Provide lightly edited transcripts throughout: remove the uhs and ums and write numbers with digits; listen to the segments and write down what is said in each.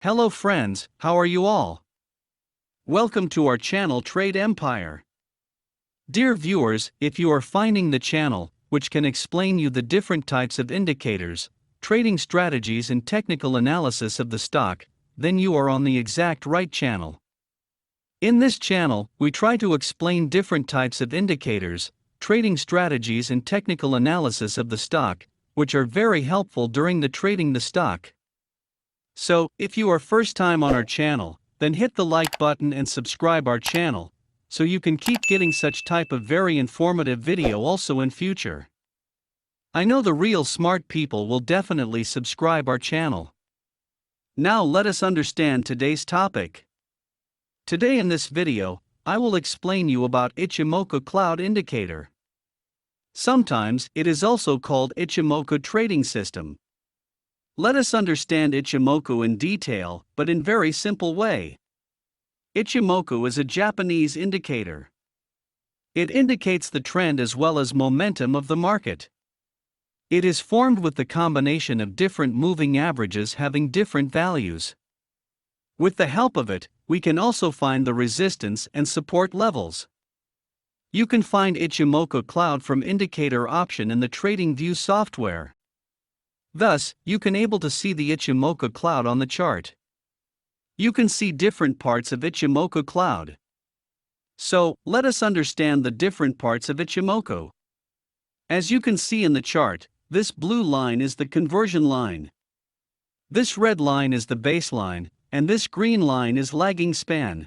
Hello friends, how are you all? Welcome to our channel Trade Empire. Dear viewers, if you are finding the channel, which can explain you the different types of indicators, trading strategies and technical analysis of the stock, then you are on the exact right channel. In this channel, we try to explain different types of indicators, trading strategies and technical analysis of the stock, which are very helpful during the trading the stock. So, if you are first time on our channel, then hit the like button and subscribe our channel, so you can keep getting such type of very informative video also in future. I know the real smart people will definitely subscribe our channel. Now let us understand today's topic. Today in this video, I will explain you about Ichimoku Cloud indicator. Sometimes it is also called Ichimoku trading system. Let us understand Ichimoku in detail, but in very simple way. Ichimoku is a Japanese indicator. It indicates the trend as well as momentum of the market. It is formed with the combination of different moving averages having different values. With the help of it, we can also find the resistance and support levels. You can find Ichimoku Cloud from indicator option in the TradingView software. Thus, you can able to see the Ichimoku Cloud on the chart. You can see different parts of Ichimoku Cloud. So, let us understand the different parts of Ichimoku. As you can see in the chart, this blue line is the conversion line. This red line is the baseline, and this green line is lagging span.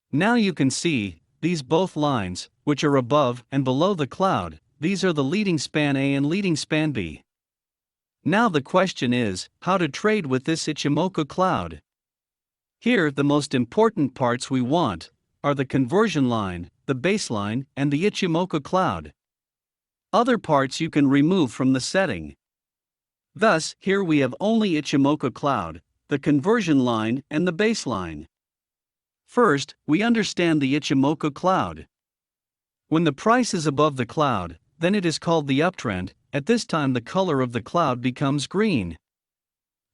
Now you can see, these both lines, which are above and below the cloud, these are the leading span A and leading span B. Now the question is, how to trade with this Ichimoku Cloud. Here the most important parts we want are the conversion line, the baseline, and the Ichimoku Cloud. Other parts you can remove from the setting. Thus, here we have only Ichimoku Cloud, the conversion line, and the baseline. First, we understand the Ichimoku Cloud. When the price is above the cloud, then it is called the uptrend. At this time the color of the cloud becomes green.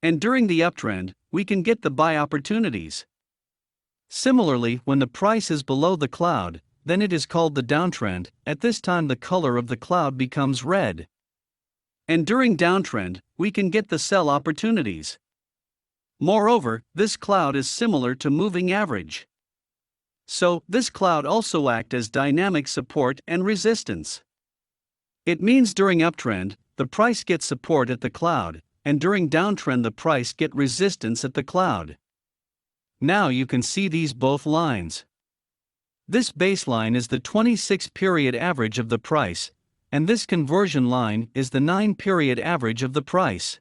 And during the uptrend, we can get the buy opportunities. Similarly, when the price is below the cloud, then it is called the downtrend. At this time the color of the cloud becomes red. And during downtrend, we can get the sell opportunities. Moreover, this cloud is similar to moving average. So, this cloud also acts as dynamic support and resistance. It means during uptrend, the price gets support at the cloud, and during downtrend the price get resistance at the cloud. Now you can see these both lines. This baseline is the 26-period average of the price, and this conversion line is the 9-period average of the price.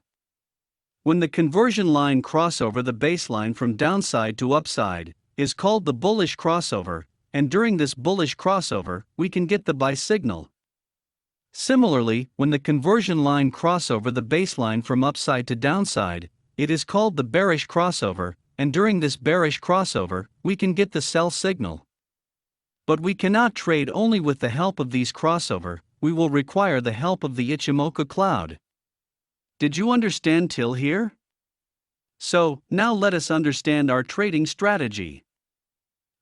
When the conversion line cross over the baseline from downside to upside, is called the bullish crossover, and during this bullish crossover, we can get the buy signal. Similarly, when the conversion line cross over the baseline from upside to downside, it is called the bearish crossover, and during this bearish crossover, we can get the sell signal. But we cannot trade only with the help of these crossover, we will require the help of the Ichimoku Cloud. Did you understand till here? So, now let us understand our trading strategy.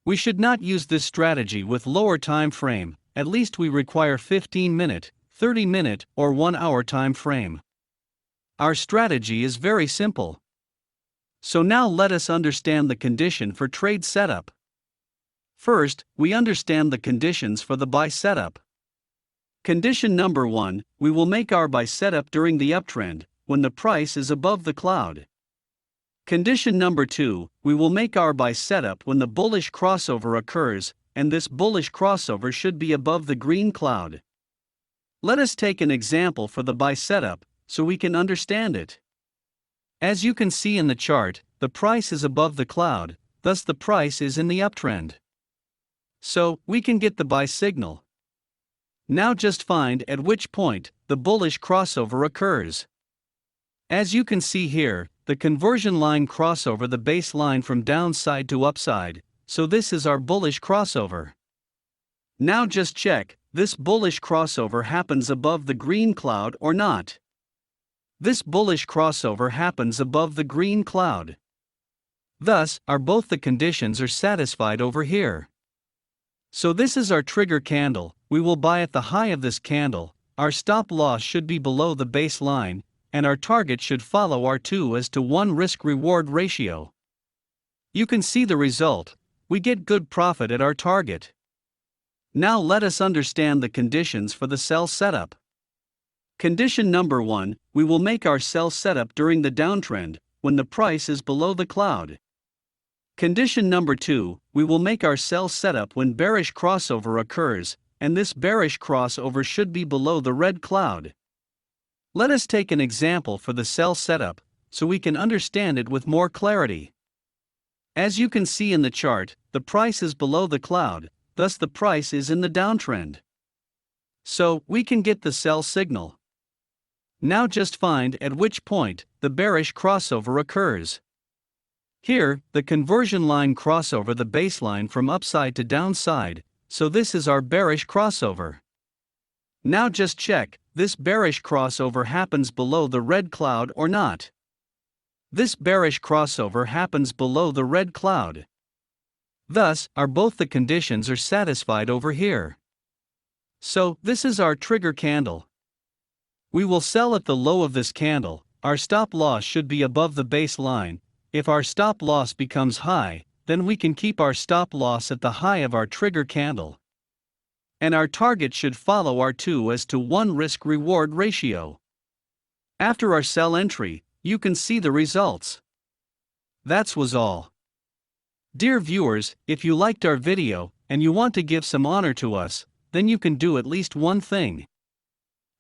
We should not use this strategy with lower time frame, at least we require 15-minute, 30-minute, or 1-hour time frame. Our strategy is very simple. So now let us understand the condition for trade setup. First, we understand the conditions for the buy setup. Condition number 1, we will make our buy setup during the uptrend, when the price is above the cloud. Condition number 2, we will make our buy setup when the bullish crossover occurs, and this bullish crossover should be above the green cloud. Let us take an example for the buy setup, so we can understand it. As you can see in the chart, the price is above the cloud, thus the price is in the uptrend. So, we can get the buy signal. Now just find at which point the bullish crossover occurs. As you can see here, the conversion line cross over the baseline from downside to upside, so this is our bullish crossover. Now just check, this bullish crossover happens above the green cloud or not. This bullish crossover happens above the green cloud. Thus, are both the conditions are satisfied over here. So this is our trigger candle, we will buy at the high of this candle, our stop loss should be below the baseline, and our target should follow our 2:1 risk-reward ratio. You can see the result, we get good profit at our target. Now let us understand the conditions for the sell setup. Condition number 1, we will make our sell setup during the downtrend, when the price is below the cloud. Condition number 2, we will make our sell setup when bearish crossover occurs, and this bearish crossover should be below the red cloud. Let us take an example for the sell setup, so we can understand it with more clarity. As you can see in the chart, the price is below the cloud, thus the price is in the downtrend. So, we can get the sell signal. Now just find at which point the bearish crossover occurs. Here, the conversion line crossover the baseline from upside to downside, so this is our bearish crossover. Now just check, this bearish crossover happens below the red cloud or not. This bearish crossover happens below the red cloud. Thus, are both the conditions are satisfied over here. So, this is our trigger candle. We will sell at the low of this candle, our stop loss should be above the baseline. If our stop loss becomes high, then we can keep our stop loss at the high of our trigger candle. And our target should follow our 2:1 risk-reward ratio. After our sell entry, you can see the results. That was all. Dear viewers, if you liked our video, and you want to give some honor to us, then you can do at least one thing.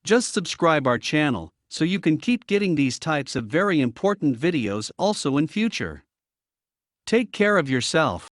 Just subscribe our channel, so you can keep getting these types of very important videos also in future. Take care of yourself.